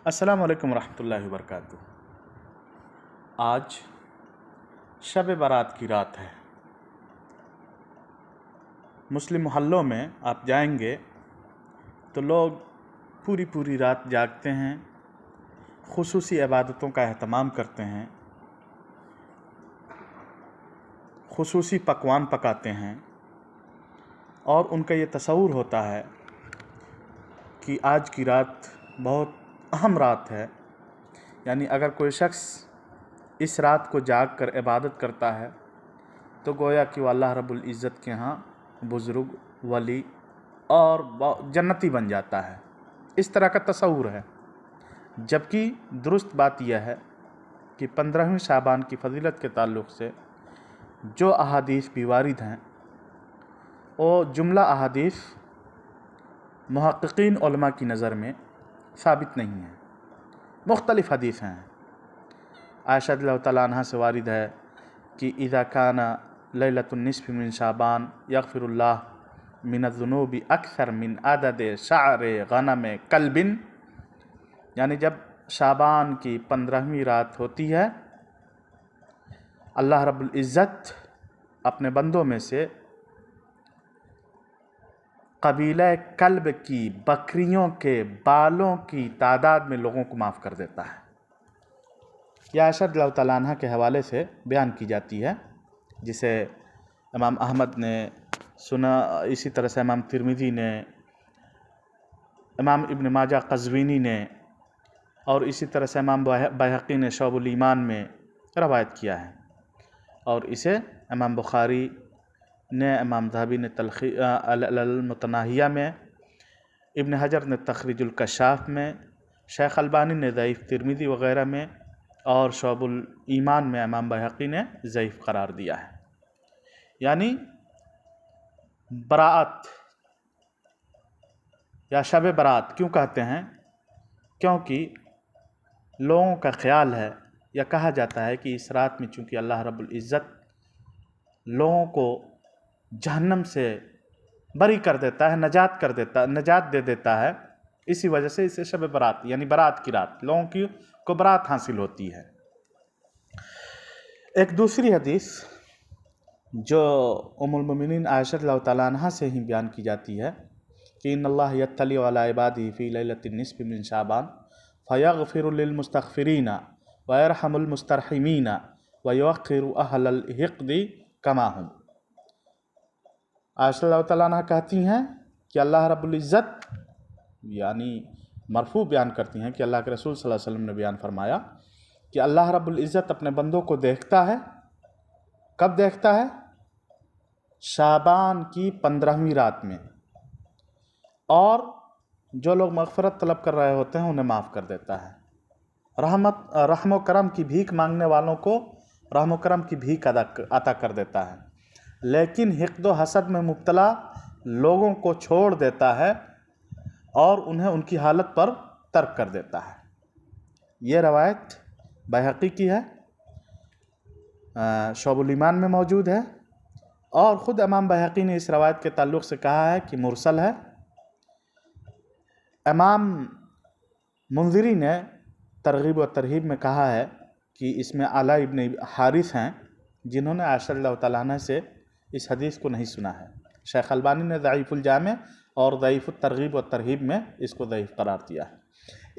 अस्सलाम वालेकुम रहमतुल्लाहि व बरकातुहू। आज शब बारात की रात है। मुस्लिम मोहल्लों में आप जाएंगे तो लोग पूरी पूरी रात जागते हैं, खुसूसी इबादतों का अहतमाम करते हैं, खुसूसी पकवान पकाते हैं और उनका ये तसव्वुर होता है कि आज की रात बहुत अहम रात है। यानी अगर कोई शख्स इस रात को जाग कर इबादत करता है तो गोया कि वह अल्लाह रब्बुल इज़्ज़त के यहाँ बुज़ुर्ग, वली और जन्नती बन जाता है। इस तरह का तसव्वुर है। जबकि दुरुस्त बात यह है कि 15वीं शाबान की फ़जीलत के ताल्लुक़ से जो अहादीस भी वारिद हैं वो जुमला अहादीस मुहक्किकीन उलमा की नज़र में साबित नहीं है। मुख्तलिफ़ हदीस हैं। आयशा रज़ियल्लाहु तआला अन्हा से वारिद है कि इज़ा काना लैलतुन निस्फ़ि मिन शाबान यग़फ़िरुल्लाह मिनज़्ज़ुनूबि अक्सर मिन अदद शअर गनम कल्बिन। यानी जब शाबान की 15वीं रात होती है, अल्लाह रब्बुल इज़्ज़त अपने बंदों में से कबीला कल्ब की बकरियों के बालों की तादाद में लोगों को माफ़ कर देता है। यह आयशा रज़ियल्लाहु तआला अन्हा के हवाले से बयान की जाती है, जिसे इमाम अहमद ने सुना, इसी तरह से इमाम तिरमिज़ी ने, इमाम इब्न माजा क़ज़वीनी ने और इसी तरह से इमाम बैहक़ी ने शोअबुल ईमान में रवायत किया है। और इसे इमाम बुखारी ने, इमाम ज़हबी ने अल-मुतनाहिया में, इब्न हजर ने तख़रीजुल कशाफ़ में, शेख अल्बानी ने ज़ईफ़ तिरमिज़ी वग़ैरह में और शोअबुल ईमान में इमाम बैहक़ी ने ज़ईफ़ करार दिया है। यानी बरात या शब बारात क्यों कहते हैं? क्योंकि लोगों का ख्याल है या कहा जाता है कि इस रात में चूँकि अल्लाह रब्बुल इज़्ज़त लोगों को जहन्नम से बरी कर देता है, नजात दे देता है, इसी वजह से इसे शब बारात यानी बारात की रात लोगों को बारात हासिल होती है। एक दूसरी हदीस जो उम्मुल मोमिनीन आयशा रज़ियल्लाहु तआला अन्हा से ही बयान की जाती है कि इन्नल्लाह यत्तली अला इबादिही फ़ी लैलतिन निस्फ़ि मिन शाबान फ़यग़फ़िरु लिल-मुस्तग़फ़िरीना व यरहमुल मुस्तरहिमीना व युअख़्ख़िरु अहलल हिक़्दि कमा हुम। आयशा रज़ियल्लाहु तआला अन्हा कहती हैं कि अल्लाह रब्बुल इज़्ज़त, यानी मरफ़ू बयान करती हैं कि अल्लाह के रसूल सल्लल्लाहु अलैहि वसल्लम ने बयान फरमाया कि अल्लाह रब्बुल इज़्ज़त अपने बंदों को देखता है। कब देखता है? शाबान की 15वीं रात में। और जो लोग मग़फ़िरत तलब कर रहे होते हैं उन्हें माफ़ कर देता है। रहम करम की भीख मांगने वालों को रहम करम की भीख अता कर देता है, लेकिन हिक़्द व हसद में मुब्तला लोगों को छोड़ देता है और उन्हें उनकी हालत पर तर्क कर देता है। ये रवायत बैहक़ी की है, शोअबुल ईमान में मौजूद है और ख़ुद इमाम बैहक़ी ने इस रवायत के ताल्लुक़ से कहा है कि मुरसल है। इमाम मुंज़िरी ने तरग़ीब व तरहीब में कहा है कि इसमें अला इब्न हारिस हैं जिन्होंने आयशा रज़ियल्लाहु तआला अन्हा से इस हदीस को नहीं सुना है। शेख अल्बानी ने ज़ईफ़ुल जामे और ज़ईफ़ुत तरग़ीब व तरहीब में इसको ज़ईफ़ करार दिया है।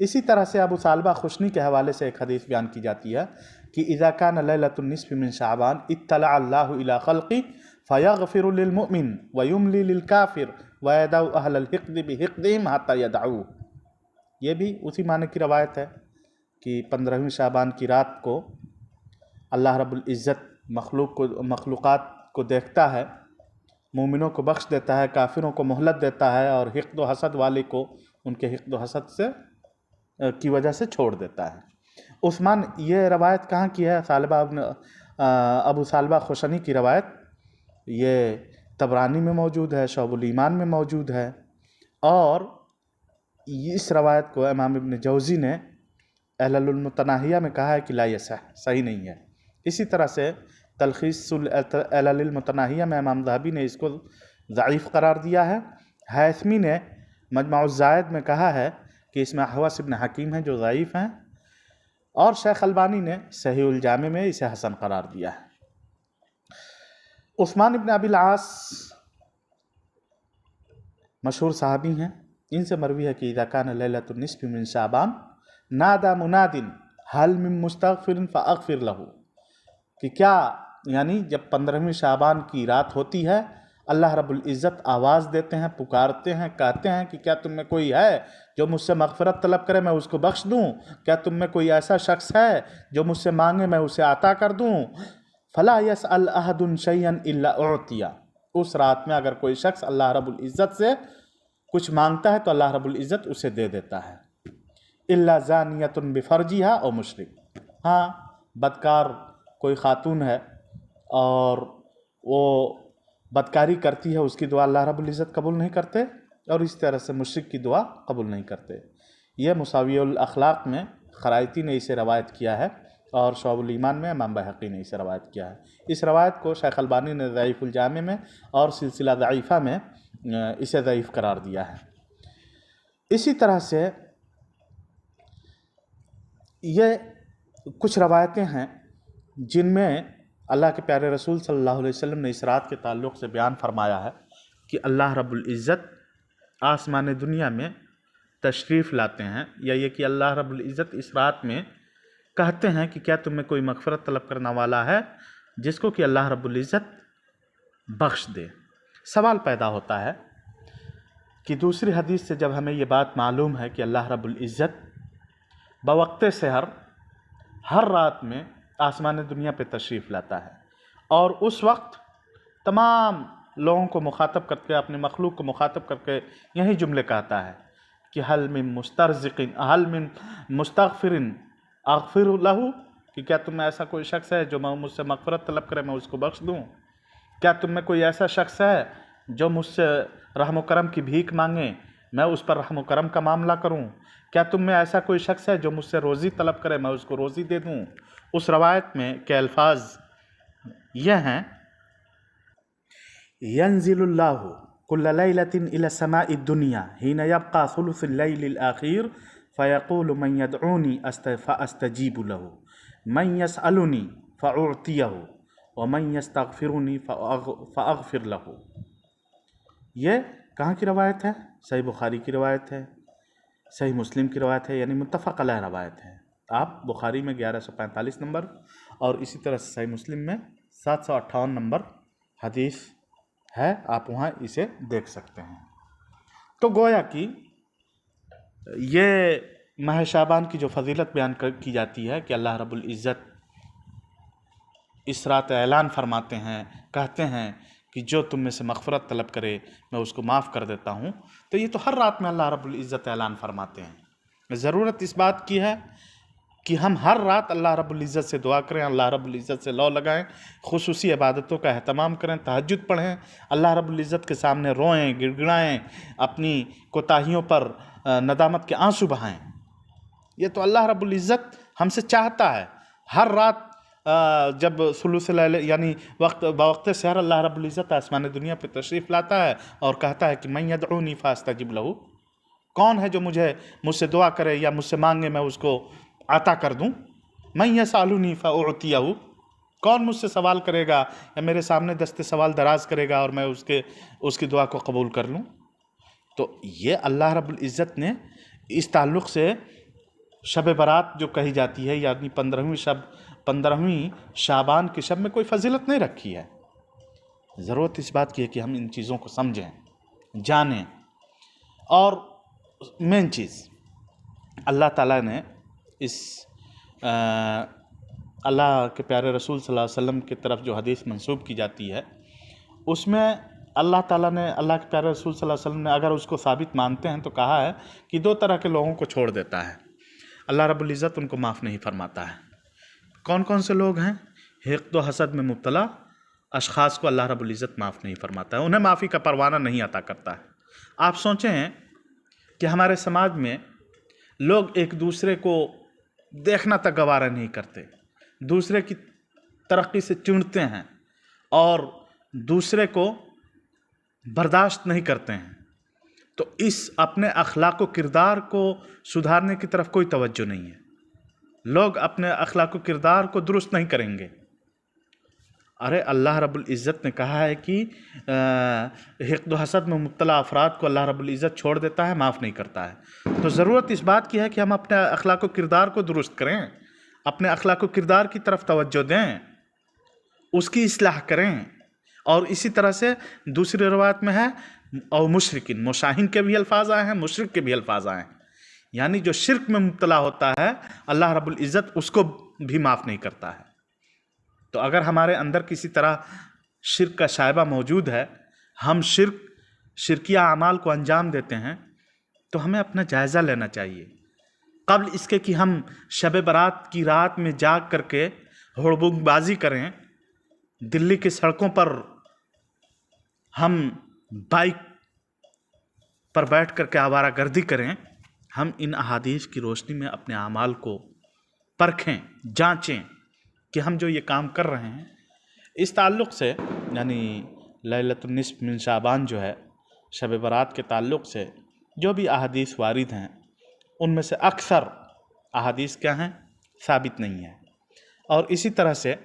इसी तरह से अबू सालबा खुशनी के हवाले से एक हदीस बयान की जाती है कि इज़ा कान लैलतुन निस्फ़ि मिन शाबान इत्तला अल्लाहु इला ख़ल्क़ि फ़यग़फ़िरु लिल-मुअमिन व युमली लिल-काफ़िर व यदउ अहलल हिक़्दि बिहिक़्दिहिम हत्ता यदऊ। ये भी उसी माने की रवायत है कि 15वीं शाबान की रात को अल्लाह रब्बुल इज़्ज़त मखलूक़ात को देखता है, मोमिनों को बख्श देता है, काफिरों को मोहलत देता है और हिक़्द व हसद वाले को उनके हिक़्द व हसद से की वजह से छोड़ देता है। उस्मान, ये रवायत कहाँ की है? अबू सालबा खुशनी की रवायत ये तबरानी में मौजूद है, शोअबुल ईमान में मौजूद है और इस रवायत को इमाम इब्न जौज़ी ने अल-मुतनाहिया में कहा है कि ला यसह, सही नहीं है। इसी तरह से तलख़ीसुल अल-मुतनाहिया में इमाम ज़हबी ने इसको ज़ईफ़ करार दिया है। हैसमी ने मजमा-उज़-ज़ायद में कहा है कि इसमें अहवस इब्न हकीम हैं जो ज़ईफ़ हैं, और शेख अलबानी ने सहीहुल जामे में इसे हसन करार दिया है। उस्मान इब्न अबिल आस मशहूर सहाबी हैं, इनसे मरवी है कि इज़ा कान लैलतुन निस्फ़ि मिन शाबान नादा मुनादिन हल मिन मुस्तग़फ़िरिन फ़अग़फ़िर लहू, कि क्या यानी जब 15वीं शाबान की रात होती है, अल्लाह रब्बुल इज़्ज़त आवाज़ देते हैं, पुकारते हैं, कहते हैं कि क्या तुम में कोई है जो मुझसे मग़फ़िरत तलब करे मैं उसको बख्श दूँ, क्या तुम में कोई ऐसा शख्स है जो मुझसे मांगे मैं उसे अता कर दूँ। फ़ला यसअल अहदुन शैअन इल्ला उअतिया, उस रात में अगर कोई शख्स अल्लाह रब्बुल इज़्ज़त से कुछ मांगता है तो अल्लाह रब्बुल इज़्ज़त उसे दे देता है। इल्ला ज़ानियतुन बिफ़र्जिहा और मुशरिक, हाँ बदकार कोई खातून है और वो बदकारी करती है, उसकी दुआ अल्लाह रब्बुल इज़्ज़त कबूल नहीं करते, और इस तरह से मुशरिक की दुआ कबूल नहीं करते। यह मुसावियुल अखलाक में खराइती ने इसे रवायत किया है और शौबुल ईमान में इमाम बैहक़ी ने इसे रवायत किया है। इस रवायत को शेख अलबानी ने ज़ईफ़ुल जामे में और सिलसिला ज़ईफ़ा में इसे ज़ईफ़ करार दिया है। इसी तरह से ये कुछ रवायतें हैं जिनमें अल्लाह के प्यारे रसूल सल्लल्लाहु अलैहि वसल्लम ने इस रात के ताल्लुक़ से बयान फरमाया है कि अल्लाह रब्बुल इज़्ज़त आसमान दुनिया में तशरीफ़ लाते हैं, या ये कि अल्लाह रब्बुल इज़्ज़त इस रात में कहते हैं कि क्या तुम में कोई मग़फ़िरत तलब करने वाला है जिसको कि अल्लाह रब्बुल इज़्ज़त बख्श दे। सवाल पैदा होता है कि दूसरी हदीस से जब हमें ये बात मालूम है कि अल्लाह रब्बुल इज़्ज़त बवक्ते सहर हर रात में आसमान दुनिया पे तशरीफ़ लाता है और उस वक्त तमाम लोगों को मुखातब करके, अपने मखलूक को मुखातब करके यही जुमले कहता है कि हल मिन मुस्तरज़िक़िन हल मिन मुस्तग़फ़िरिन अग़फ़िर लहू, कि क्या तुम में ऐसा कोई शख्स है जो मुझसे मग़फ़िरत तलब करे मैं उसको बख्श दूँ। क्या तुम में कोई ऐसा शख्स है जो मुझसे रहम व करम की भीख मांगे मैं उस पर रहम व करम का मामला करूं। क्या तुम में ऐसा कोई शख्स है जो मुझसे रोज़ी तलब करे मैं उसको रोज़ी दे दूं। उस रवायत में के अल्फाज यह हैं, यंज़िलुल्लाहु कुल्ल लैलतिन इला समाइ दुनिया हिन यब्क़ा सुलुसुल लैलिल आखिर फ़यक़ूलु मन यदऊनी फ़अस्तजीबु लहू मन यसअलुनी फ़अउतियहु व मन यस्तग़फ़िरुनी फ़अग़फ़िर लहू। ये कहाँ की रवायत है? सही बुखारी की रवायत है, सही मुस्लिम की रवायत है, यानी मुत्तफ़क़ अलैह रवायत है। आप बुखारी में 1145 नंबर और इसी तरह से सही मुस्लिम में 758 नंबर हदीस है, आप वहाँ इसे देख सकते हैं। तो गोया कि ये माह शाबान की जो फजीलत बयान की जाती है कि अल्लाह रब्बुल इज़्ज़त इस रात ऐलान फरमाते हैं, कहते हैं कि जो तुम में से मग़फ़िरत तलब करे मैं उसको माफ़ कर देता हूँ। तो ये तो हर रात में अल्लाह रब्बुल इज़्ज़त ऐलान फरमाते हैं। ज़रूरत इस बात की है कि हम हर रात अल्लाह रब्बुल इज़्ज़त से दुआ करें, अल्लाह रब्बुल इज़्ज़त से लौ लगाएं, खुसूसी इबादतों का एहतमाम करें, तहज्जुद पढ़ें, अल्लाह रब्बुल इज़्ज़त के सामने रोएं, गिड़गिड़ाएं, अपनी कोताहियों पर नदामत के आंसू बहाएं। ये तो अल्लाह रब्बुल इज़्ज़त हमसे चाहता है। हर रात जब सुलुसल लैल यानी वक्त सहर अल्लाह रब्बुल इज़्ज़त आसमान दुनिया पे तशरीफ़ लाता है और कहता है कि मन यदऊनी फ़अस्तजिब लहू, कौन है जो मुझसे दुआ करे या मुझसे मांगे मैं उसको अता कर दूं। मन यसअलुनी फ़अउतियहु, कौन मुझसे सवाल करेगा या मेरे सामने दस्ते सवाल दराज करेगा और मैं उसकी दुआ को कबूल कर लूँ। तो ये अल्लाह रब्बुल इज़्ज़त ने इस ताल्लुक़ से शब बरात जो कही जाती है, यानी 15वीं शाबान की शब में कोई फजीलत नहीं रखी है। ज़रूरत इस बात की है कि हम इन चीज़ों को समझें, जानें। और मेन चीज़ अल्लाह ताला ने इस अल्लाह के प्यारे रसूल सल्लल्लाहु अलैहि वसल्लम की तरफ जो हदीस मंसूब की जाती है उसमें अल्लाह ताला ने, अल्लाह के प्यारे रसूल सल्लल्लाहु अलैहि वसल्लम ने अगर उसको साबित मानते हैं तो कहा है कि 2 तरह के लोगों को छोड़ देता है अल्लाह रब्बुल इज़्ज़त, उनको माफ़ नहीं फरमाता है। कौन कौन से लोग हैं? हिक़्द व हसद में मुब्तला अशख़ास को अल्लाह रब्बुल इज़्ज़त माफ़ नहीं फरमाता है, उन्हें माफ़ी का परवाना नहीं अता करता है। आप सोचें कि हमारे समाज में लोग एक दूसरे को देखना तक गवारा नहीं करते, दूसरे की तरक्की से चिढ़ते हैं और दूसरे को बर्दाश्त नहीं करते हैं। तो इस अपने अखलाक व किरदार को सुधारने की तरफ कोई तवज्जो नहीं है। लोग अपने अखलाक व किरदार को दुरुस्त नहीं करेंगे। अरे अल्लाह रब्बुल इज़्ज़त ने कहा है कि हिक़्द व हसद में मुब्तला अफराद को अल्लाह रब्बुल इज़्ज़त छोड़ देता है, माफ़ नहीं करता है। तो ज़रूरत इस बात की है कि हम अपने अखलाक व किरदार को दुरुस्त करें, अपने अखलाक व किरदार की तरफ तवज्जो दें, उसकी इस्लाह करें। और इसी तरह से दूसरी रवायत में है और मुशरिकिन, मुशाहिन के भी अल्फाज आए हैं, मुशरिक के भी अल्फाज आए हैं। यानी जो शिर्क में मुब्तला होता है अल्लाह रब्बुल इज़्ज़त उसको भी माफ़ नहीं करता है। तो अगर हमारे अंदर किसी तरह शिर्क का शायबा मौजूद है, हम शिरकिया अमाल को अंजाम देते हैं, तो हमें अपना जायज़ा लेना चाहिए क़ब्ल इसके कि हम शब बारात की रात में जाग करके हुड़बुकबाजी करें, दिल्ली की सड़कों पर हम बाइक पर बैठ करके आवारागर्दी करें। हम इन अहादीस की रोशनी में अपने अमाल को परखें, जांचें कि हम जो ये काम कर रहे हैं इस ताल्लुक़ से, यानी लैलतुन निस्फ़ मिन शाबान जो है, शब बारात के ताल्लुक़ से जो भी अहादीस वारिद हैं उनमें से अक्सर अहादीस क्या हैं, साबित नहीं है। और इसी तरह से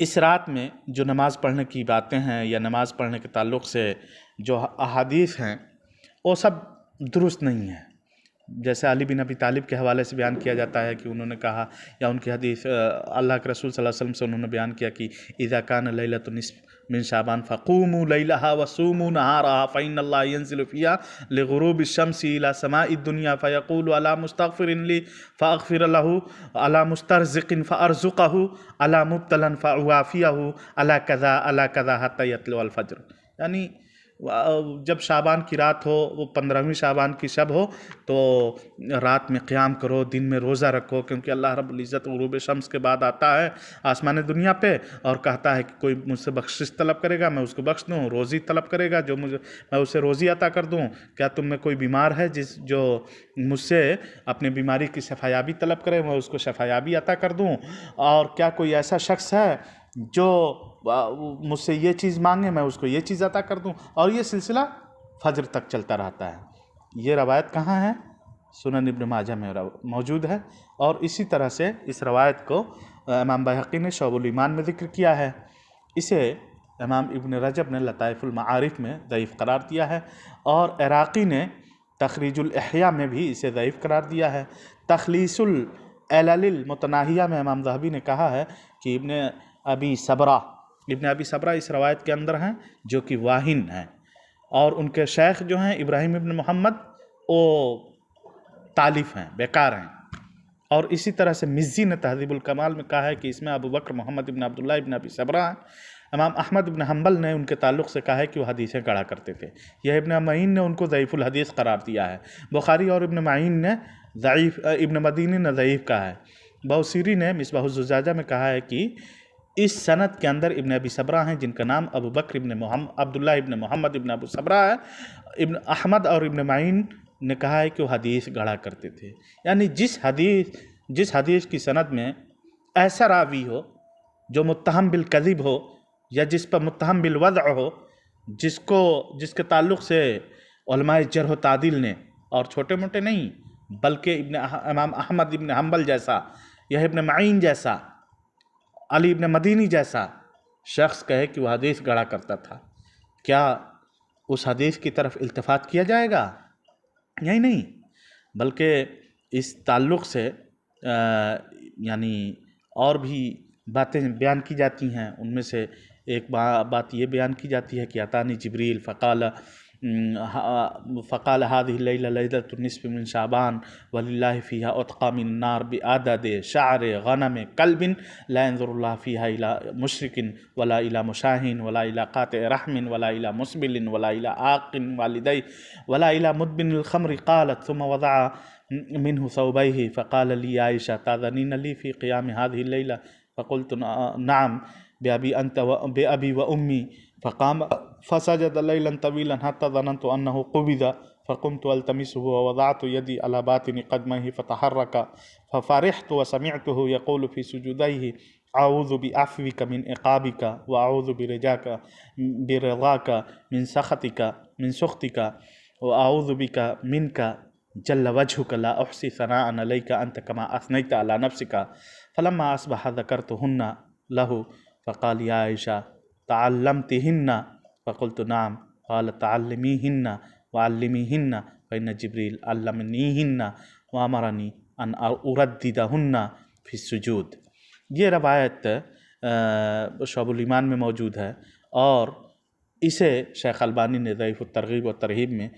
इस रात में जो नमाज़ पढ़ने की बातें हैं या नमाज़ पढ़ने के ताल्लुक़ से जो अहादीस हैं वो सब दुरुस्त नहीं है। जैसे अली बिन अबी तालिब के हवाले से बयान किया जाता है कि उन्होंने कहा, या उनकी हदीस अल्लाह के रसूल सल्लल्लाहु अलैहि वसल्लम से उन्होंने बयान किया कि इज़ा कान लैलतुन निस्फ़ मिन शाबान फ़क़ूमू लैलहा वसूमू नहारहा फ़इन्नल्लाह यंज़िलु फ़ीहा लिग़ुरूबि शम्सी इला समाई दुनिया फ़यक़ूलु अला मुस्तग़फ़िरिन ली फ़अग़फ़िर लहू अला मुस्तरज़िक़िन फ़अरज़ुक़हू अला मुब्तलन फ़अवाफ़ियहू अला कज़ा हत्ता यत्लुअल फ़ज्र। यानी जब शाबान की रात हो, वो 15वीं शाबान की शब हो, तो रात में क़याम करो, दिन में रोज़ा रखो, क्योंकि अल्लाह रब्बुल इज़्ज़त ग़ुरूब शम्स के बाद आता है आसमान दुनिया पे और कहता है कि कोई मुझसे बख्शिश तलब करेगा मैं उसको बख्श दूँ, रोज़ी तलब करेगा जो मैं उसे रोज़ी अता कर दूँ। क्या तुम में कोई बीमार है जो मुझसे अपने बीमारी की शफ़ायाबी तलब करे, मैं उसको शफ़ायाबी अता कर दूँ? और क्या कोई ऐसा शख्स है जो मुझसे ये चीज़ मांगे मैं उसको ये चीज़ अता कर दूं? और ये सिलसिला फजर तक चलता रहता है। ये रवायत कहाँ है? सुनन इब्न माजा में मौजूद है। और इसी तरह से इस रवायत को इमाम बैहक़ी ने शोबुल ईमान में ज़िक्र किया है। इसे इमाम इब्न रजब ने लताइफ़ुल मआरिफ में ज़ईफ़ करार दिया है और इराक़ी ने तख़रीजुल इहया में भी इसे ज़ईफ़ करार दिया है। तख़लीसुल इललिल मुतनाहिया में इमाम ज़हबी ने कहा है कि इब्न अबी सबरा इस रवायत के अंदर हैं जो कि वाहिन हैं, और उनके शेख जो हैं इब्राहिम इब्न मोहम्मद वो तालिफ हैं, बेकार हैं। और इसी तरह से मिज़्ज़ी ने तहज़ीबुल कमाल में कहा है कि इसमें अबू बकर मोहम्मद इब्न अब्दुल्लाह इब्न अबी सबरा हैं। इमाम अहमद इब्न हम्बल ने उनके ताल्लुक़ से कहा है कि वो हदीसें गढ़ा करते थे। यह इब्न मईन ने उनको ज़ईफ़ुल हदीस करार दिया है। बुखारी और इब्न मईन ने ज़ईफ़, इब्न मदीनी ने ज़ईफ़ कहा है। बौसीरी ने मिसबाहुज़्ज़ुजाजा में कहा है कि इस सनद के अंदर इब्न अबी सबरा हैं जिनका नाम अबू बकर इब्न अब्दुल्लाह इब्न मोहम्मद इब्न अबू सबरा है। इब्न अहमद और इब्न माइन ने कहा है कि वो हदीस गढ़ा करते थे। यानी जिस हदीस की सनद में ऐसा रावी हो जो मुत्तहम बिल कज़िब हो या जिस पर मुत्तहम बिल वज़अ हो, जिसके ताल्लुक़ से उलमाए जर्ह व तादील ने, और छोटे मोटे नहीं बल्कि इमाम अहमद इब्न हम्बल जैसा या इब्न माइन जैसा, अली इब्न मदीनी जैसा शख्स कहे कि वह हदीस गढ़ा करता था, क्या उस हदीस की तरफ इल्तिफ़ात किया जाएगा? यही नहीं, बल्कि इस ताल्लुक़ से यानी और भी बातें बयान की जाती हैं। उनमें से एक बात ये बयान की जाती है कि अतानी जिब्रील फ़क़ाल हाज़िहि लैला लैलतुन निस्फ़ मिन शाबान वलिल्लाहि फ़ीहा उत्क़ा मिन नार बिअदद शअर गनम कल्बिन ला यंज़ुरुल्लाहु फ़ीहा इला मुशरिकिन वला इला मुशाहिन वला इला क़ातिअ रहमिन वला इला मुस्बिलिन वला इला आक़िन वालिदै वला इला मुदबिनिल ख़म्रि क़ालत सुम्मा वज़अ मिन्हु सौबैहि फ़क़ाल ली आयशा ताज़नीन ली फ़ी क़ियाम हाज़िहि लैला फ़क़ुल्तु नअम बेअबी व उम्मी फ़क़ाम फ़सजद लैलन तवीलन हत्ता ज़ननतु अन्नहु क़ुबिज़ फ़क़ुमतु अल्तमिसुहु ववज़अतु यदी अला बातिनि क़दमैहि फ़तहर्रक फ़फ़रिहतु वसमिअतुहु यक़ूलु फ़ी सुजूदैहि अऊज़ु बिअफ़्विक मिन इक़ाबिक व अऊज़ु बिरिज़ाक मिन सख़तिक व आऊज़ु बिका मिनका जल्ल वजहुका ला उहसी सनाअन अलैका अंत कमा असनैता अला नफ्सिका फलम्मा अस्बह ज़करतुहुन्ना लहू फ़क़ाल या आयशा तअल्लमतिहिन्ना फ़क़ुल्तु नअम क़ाल तअल्लिमीहिन्ना वअल्लिमीहिन्ना फ़इन्न जिब्रील अल्लमनीहिन्ना व अमरनी अन उरद्दिदहुन्ना फ़ी सुजूद। ये रवायत शअबुल ईमान में मौजूद है और इसे शेख अलबानी ने ज़ईफ़ुत तरग़ीब व तरहीब में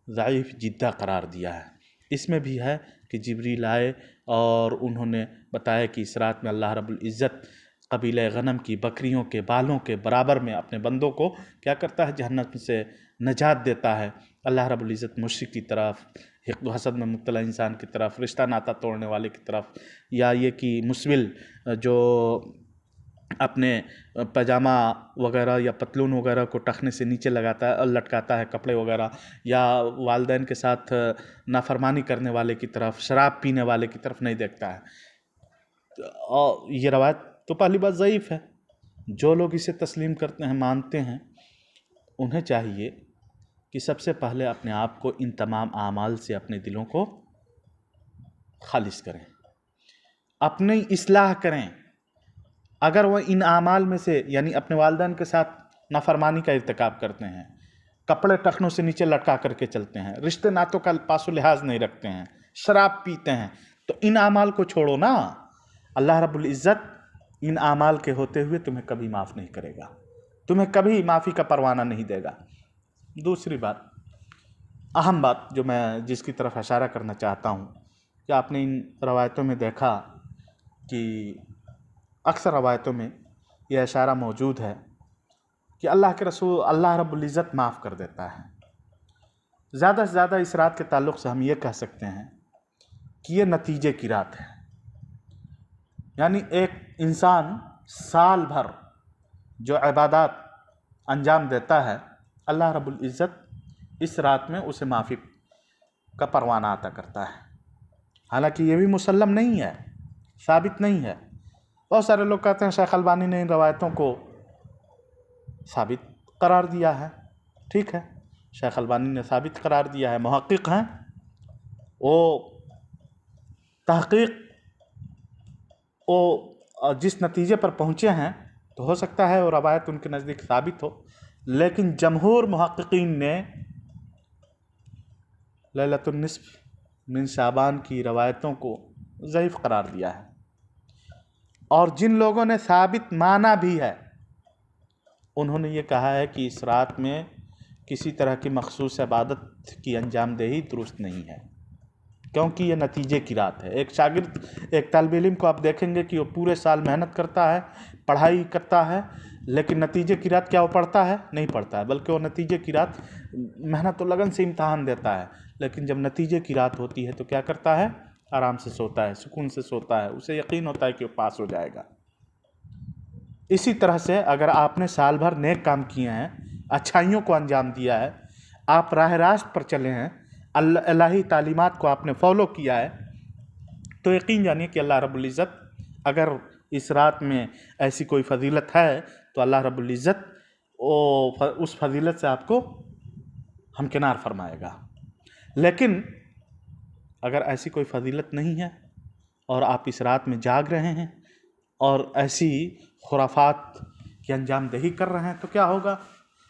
ज़ईफ़ जिद्दा करार दिया है। इसमें भी है कि जिब्रील आए और उन्होंने बताया कि इस रात में अल्लाह रब्बुल इज़्ज़त कबीले गनम की बकरियों के बालों के बराबर में अपने बंदों को क्या करता है, जहन्नम से नजात देता है। अल्लाह रब्बुल इज़्ज़त मुश्रिक की तरफ, हिक़्द हसद में मुब्तला इंसान की तरफ, रिश्ता नाता तोड़ने वाले की तरफ, या ये कि मुस्बिल जो अपने पैजामा वगैरह या पतलून वगैरह को टखने से नीचे लगाता है, लटकाता है कपड़े वगैरह, या वालिदैन के साथ नाफरमानी करने वाले की तरफ, शराब पीने वाले की तरफ नहीं देखता है। और ये रवायत तो पहली बात ज़ईफ़ है। जो लोग इसे तस्लीम करते हैं, मानते हैं, उन्हें चाहिए कि सबसे पहले अपने आप को इन तमाम आमाल से अपने दिलों को खालिस करें, अपनी इस्लाह करें। अगर वह इन आमाल में से यानी अपने वालिदैन के साथ नाफरमानी का इर्तिकाब करते हैं, कपड़े टखनों से नीचे लटका करके चलते हैं, रिश्ते नातों का पासो लिहाज नहीं रखते हैं, शराब पीते हैं, तो इन आमाल को छोड़ो ना। अल्लाह रब्बुल इज़्ज़त इन आमाल के होते हुए तुम्हें कभी माफ़ नहीं करेगा, तुम्हें कभी माफ़ी का परवाना नहीं देगा। दूसरी बात, अहम बात जो मैं जिसकी तरफ इशारा करना चाहता हूँ, कि आपने इन रवायतों में देखा कि अक्सर रवायतों में यह इशारा मौजूद है कि अल्लाह के रसूल अल्लाह रब्बुल इज़्ज़त माफ़ कर देता है। ज़्यादा से ज़्यादा इस रात के ताल्लुक़ से हम ये कह सकते हैं कि ये नतीजे की रात है। यानी एक इंसान साल भर जो इबादत अंजाम देता है, अल्लाह रब्बुल इज़्ज़त इस रात में उसे माफ़ी का परवाना अता करता है। हालांकि ये भी मुसल्लम नहीं है, साबित नहीं है। बहुत सारे लोग कहते हैं शेख अलबानी ने इन रवायतों को साबित करार दिया है। ठीक है, शेख अलबानी ने साबित करार दिया है, मुहक्किक हैं, वो तहक़ीक़ वो जिस नतीजे पर पहुँचे हैं तो हो सकता है वो रवायत उनके नज़दीक साबित हो, लेकिन जमहूर मुहक्किकीन ने लैलतुन निस्फ़ मिन शाबान की रवायतों को ज़ईफ़ करार दिया है। और जिन लोगों ने साबित माना भी है, उन्होंने ये कहा है कि इस रात में किसी तरह की मखसूस इबादत की अंजामदेही दुरुस्त नहीं है, क्योंकि ये नतीजे की रात है। एक शागिर्द, एक तालिब इल्म को आप देखेंगे कि वो पूरे साल मेहनत करता है, पढ़ाई करता है, लेकिन नतीजे की रात क्या वो पढ़ता है? नहीं पढ़ता है, बल्कि वो नतीजे की रात मेहनत और लगन से इम्तहान देता है, लेकिन जब नतीजे की रात होती है तो क्या करता है? आराम से सोता है, सुकून से सोता है, उसे यकीन होता है कि वो पास हो जाएगा। इसी तरह से अगर आपने साल भर नेक काम किए हैं, अच्छाइयों को अंजाम दिया है, आप राह रास्त पर चले हैं, इलाही तालीमात को आपने फॉलो किया है, तो यकीन जानिए कि अल्लाह रब्बुल इज़्ज़त अगर इस रात में ऐसी कोई फजीलत है तो अल्लाह रब्बुल इज़्ज़त उस फजीलत से आपको हमकिनार फरमाएगा। लेकिन अगर ऐसी कोई फजीलत नहीं है और आप इस रात में जाग रहे हैं और ऐसी खुराफात की अंजामदेही कर रहे हैं तो क्या होगा?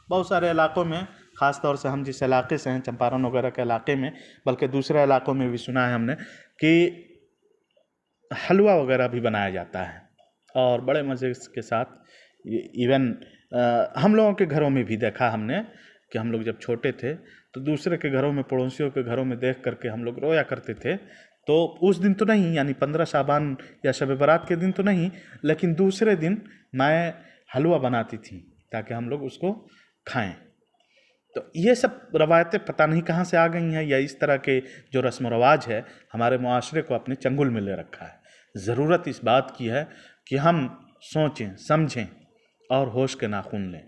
बहुत सारे इलाक़ों में, ख़ास तौर से हम जिस इलाके से हैं, चंपारण वगैरह के इलाके में, बल्कि दूसरे इलाक़ों में भी सुना है हमने कि हलवा वगैरह भी बनाया जाता है और बड़े मज़े के साथ। इवन हम लोगों के घरों में भी देखा हमने कि हम लोग जब छोटे थे तो दूसरे के घरों में, पड़ोसियों के घरों में देख करके हम लोग रोया करते थे। तो उस दिन तो नहीं, यानी 15 शाबान या शब बारात के दिन तो नहीं, लेकिन दूसरे दिन मैं हलवा बनाती थी ताकि हम लोग उसको खाएं। तो ये सब रवायतें पता नहीं कहाँ से आ गई हैं, या इस तरह के जो रस्म रवाज है हमारे मुआशरे को अपने चंगुल में ले रखा है। ज़रूरत इस बात की है कि हम सोचें, समझें और होश के नाखून लें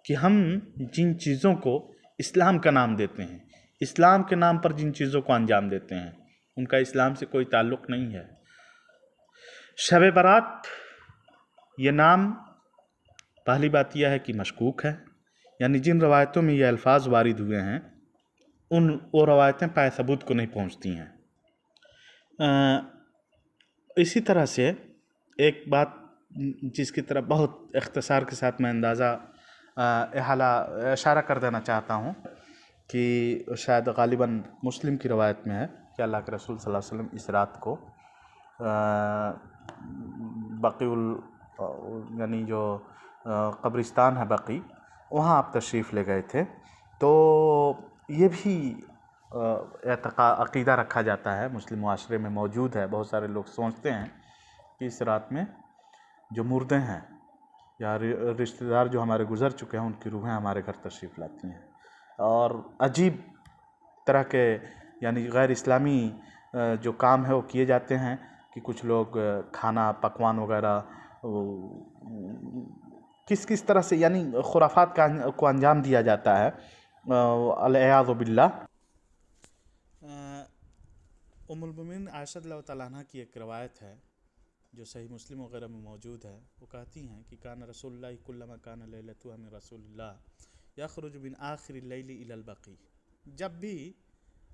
कि हम जिन चीज़ों को इस्लाम का नाम देते हैं, इस्लाम के नाम पर जिन चीज़ों को अंजाम देते हैं, उनका इस्लाम से कोई ताल्लुक़ नहीं है। शब बारात ये नाम, पहली बात यह है कि मशकूक है, यानी जिन रवायतों में ये अल्फाज वारिद हुए हैं वो रवायतें पाए सबूत को नहीं पहुंचती हैं। इसी तरह से एक बात जिसकी तरफ बहुत इख्तिसार के साथ मैं अंदाज़ा इशारा कर देना चाहता हूँ कि शायद गालिबन मुस्लिम की रवायत में है कि अल्लाह के रसूल सल्लल्लाहु अलैहि वसल्लम इस रात को बकीउल यानी जो कब्रिस्तान है बकी, वहाँ आप तशरीफ़ ले गए थे। तो ये भी अक़ीदा रखा जाता है, मुस्लिम माशरे में मौजूद है। बहुत सारे लोग सोचते हैं कि इस रात में जो मुर्दे हैं या रिश्तेदार जो हमारे गुज़र चुके हैं उनकी रूहें हमारे घर तशरीफ़ लाती हैं। और अजीब तरह के यानी गैर इस्लामी जो काम है वो किए जाते हैं कि कुछ लोग खाना पकवान वगैरह किस किस तरह से यानी खुराफात को अंजाम दिया जाता है, अल-इयाज़ु बिल्लाह। उम्मुल मोमिनीन आयशा रज़ियल्लाहु तआला अन्हा की एक रवायत है जो सही मुस्लिम वगैरह में मौजूद है। वो कहती हैं कि कान रसूलुल्लाह कुल्लमा कान लैलतुहा मिन रसूलिल्लाह यखरुजु मिन आखिरिल लैली इलल बकी। जब भी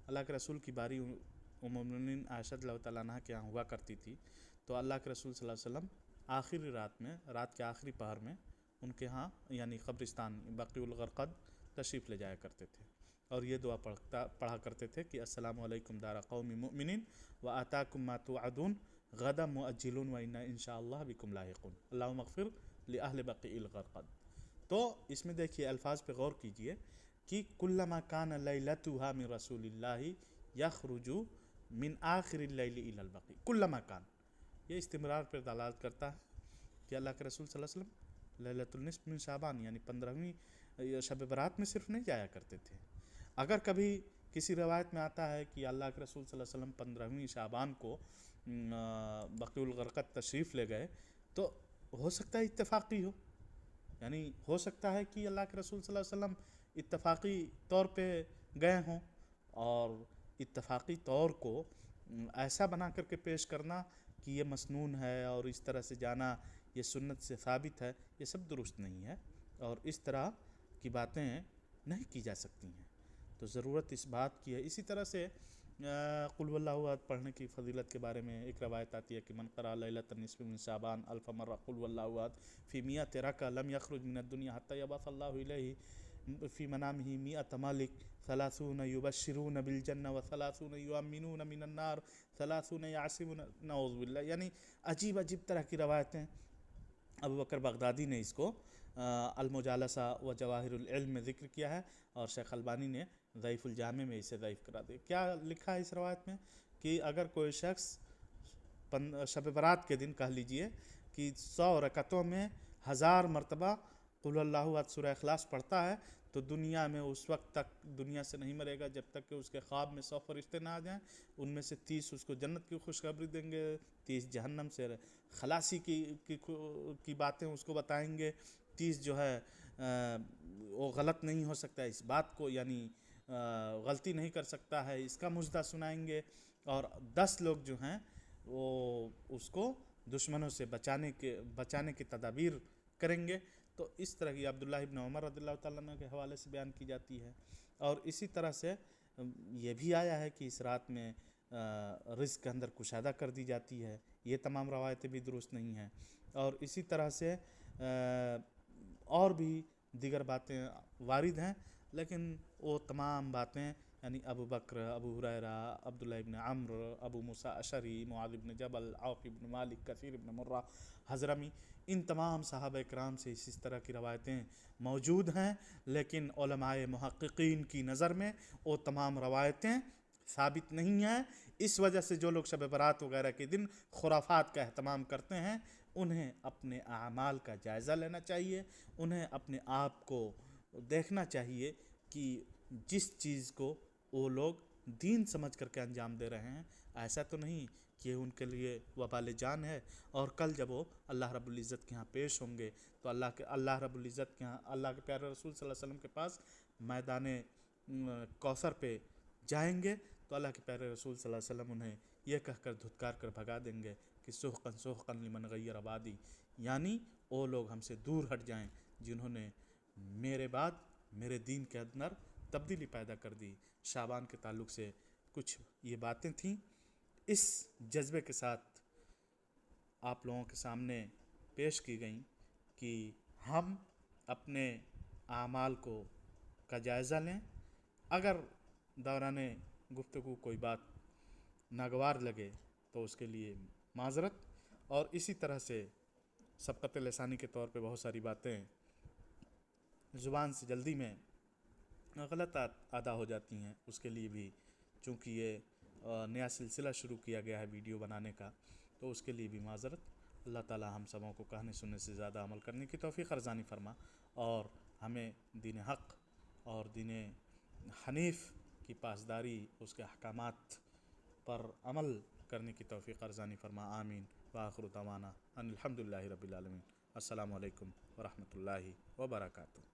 अल्लाह के रसूल की बारी उम्मुल मोमिनीन आयशा रज़ियल्लाहु तआला अन्हा के यहाँ हुआ करती थी, तो अल्लाह के रसूल सल्लल्लाहु अलैहि वसल्लम आखिरी रात में, रात के आखिरी पहर में उनके यहाँ यानी कब्रिस्तान बकीउल गरक़द तशरीफ़ ले जाया करते थे और ये दुआ पढ़ा करते थे कि अस्सलामु अलैकुम दारा कौमी मुमिनीन व आताकुम मा तुअदून गदा मुअज्जिलून व इन्ना इंशाअल्लाह बिकुम लाहिक़ून अल्लाहुम्मा अग़फ़िर लि अहलि बक़ीइल गरक़द। तो इसमें देखिए अल्फाज पे गौर कीजिए कि कुल्लमा कान लैलतुहा मिन रसूलिल्लाहि यखरुजु मिन आखिरिल लैली इलल बक़ी। कुल्लमा कान ये इस्तिमरार पर दलालत करता है कि अल्लाह के रसूल सल्लल्लाहु अलैहि वसल्लम लैलतुल निस्फ़ मिन शाबान यानी 15वीं शब बरात में सिर्फ नहीं जाया करते थे। अगर कभी किसी रवायत में आता है कि अल्लाह के रसूल सल्लल्लाहु अलैहि वसल्लम 15वीं शाबान को बक़ीउल गरक़द तशरीफ़ ले गए, तो हो सकता है इत्तेफ़ाक़ी हो, यानी हो सकता है कि अल्लाह के रसूल सल्लल्लाहु अलैहि वसल्लम इत्तेफ़ाक़ी तौर पे गए हों और इत्तेफ़ाक़ी तौर को ऐसा बना करके पेश करना कि ये मसनून है और इस तरह से जाना ये सुन्नत से साबित है, ये सब दुरुस्त नहीं है और इस तरह की बातें नहीं की जा सकती हैं। तो ज़रूरत इस बात की है। इसी तरह से कुल वल्लाहु अहद पढ़ने की फ़जीलत के बारे में एक रवायत आती है कि मन क़रा लैलतन निस्फ़ मिन शाबान अल्फ़ मर्रा कुल वल्लाहु अहद फ़ी मिय्यति रका लम यख़रुज मिनद दुनिया हत्ता यबअसल्लाहु इलैहि फ़ी मनामिही मिय्यत मलिक सलासून युबश्शिरून बिल जन्नह व सलासून युअम्मिनून मिनन नार सलासून यासिमून नऊज़ु बिल्लाह। यानी अजीब अजीब तरह की रवायतें। अबू बकर बगदादी ने इसको अल-मुजालसा व जवाहिरुल इल्म में ज़िक्र किया है और शेख अलबानी ने ज़ईफ़ुल जामे में इसे ज़ईफ़ करा दिया। क्या लिखा है इस रवायत में कि अगर कोई शख्स शब बरात के दिन कह लीजिए कि 100 रकतों में 1000 मरतबा कुल वल्लाहु अहद सूरह इखलास पढ़ता है तो दुनिया में उस वक्त तक दुनिया से नहीं मरेगा जब तक कि उसके ख्वाब में 100 फरिश्ते ना आ जाएं। उनमें से 30 उसको जन्नत की खुशखबरी देंगे, 30 जहन्नम से खलासी की बातें उसको बताएंगे, 30 जो है वो गलत नहीं हो सकता इस बात को यानी गलती नहीं कर सकता है इसका मुजदा सुनाएंगे और 10 लोग जो हैं वो उसको दुश्मनों से बचाने की तदाबीर करेंगे। तो इस तरह की अब्दुल्लाह इब्न उमर रज़ियल्लाहु ताला अन्हु के हवाले से बयान की जाती है। और इसी तरह से ये भी आया है कि इस रात में रिज़्क़ के अंदर कुशादा कर दी जाती है। ये तमाम रवायतें भी दुरुस्त नहीं हैं। और इसी तरह से और भी दीगर बातें वारिद हैं, लेकिन वो तमाम बातें यानी अबू बकर, अबू हुरैरा, अब्दुल्लाह इब्न अम्र, अबू मूसा अशरी, मुआज़ इब्न जबल, औफ़ इब्न मालिक, कसीर इब्न मुर्रा हज़रमी, इन तमाम सहाबा किराम से इस तरह की रवायतें मौजूद हैं। लेकिन उलमाए मुहक्किकीन की नज़र में वो तमाम रवायतें साबित नहीं हैं। इस वजह से जो लोग शब बरात वगैरह के दिन खुराफात का एहतमाम करते हैं उन्हें अपने आमाल का जायज़ा लेना चाहिए, उन्हें अपने आप को देखना चाहिए कि जिस चीज़ को वो लोग दीन समझ करके अंजाम दे रहे हैं ऐसा तो नहीं कि उनके लिए वबाल जान है। और कल जब वो अल्लाह रब्बुल इज़्ज़त के यहाँ पेश होंगे तो अल्लाह रब्बुल इज़्ज़त के यहाँ अल्लाह के प्यारे रसूल सल्लल्लाहु अलैहि वसल्लम के पास मैदान कौसर पे जाएंगे तो अल्लाह के प्यारे रसूल सल्लल्लाहु अलैहि वसल्लम उन्हें यह कहकर धुतकार कर भगा देंगे कि सुहक़न लिमन गय्यर आबादी, यानी वो लोग हमसे दूर हट जाएं जिन्होंने मेरे बाद मेरे दीन के अंदर तब्दीली पैदा कर दी। शाबान के ताल्लुक़ से कुछ ये बातें थीं। इस जज्बे के साथ आप लोगों के सामने पेश की गई कि हम अपने आमाल का जायज़ा लें। अगर दौराने गुफ्तगू कोई बात नागवार लगे तो उसके लिए माज़रत, और इसी तरह से सबक़त लिसानी के तौर पे बहुत सारी बातें ज़ुबान से जल्दी में गलत अदा हो जाती हैं, उसके लिए भी चूँकि ये नया सिलसिला शुरू किया गया है वीडियो बनाने का, तो उसके लिए भी माज़रत। अल्लाह ताला हम सबों को कहने सुनने से ज़्यादा अमल करने की तौफ़ीक़ अर्ज़ानी फ़रमा, और हमें दीन हक़ और दीन हनीफ़ की पासदारी, उसके अहकामात पर अमल करने की तौफ़ीक़ अर्ज़ानी फ़रमा। आमीन व आख़िरु दअवाना अनिल हम्दुलिल्लाहि रब्बिल आलमीन। अस्सलामु अलैकुम व रहमतुल्लाहि व बरकातुहू।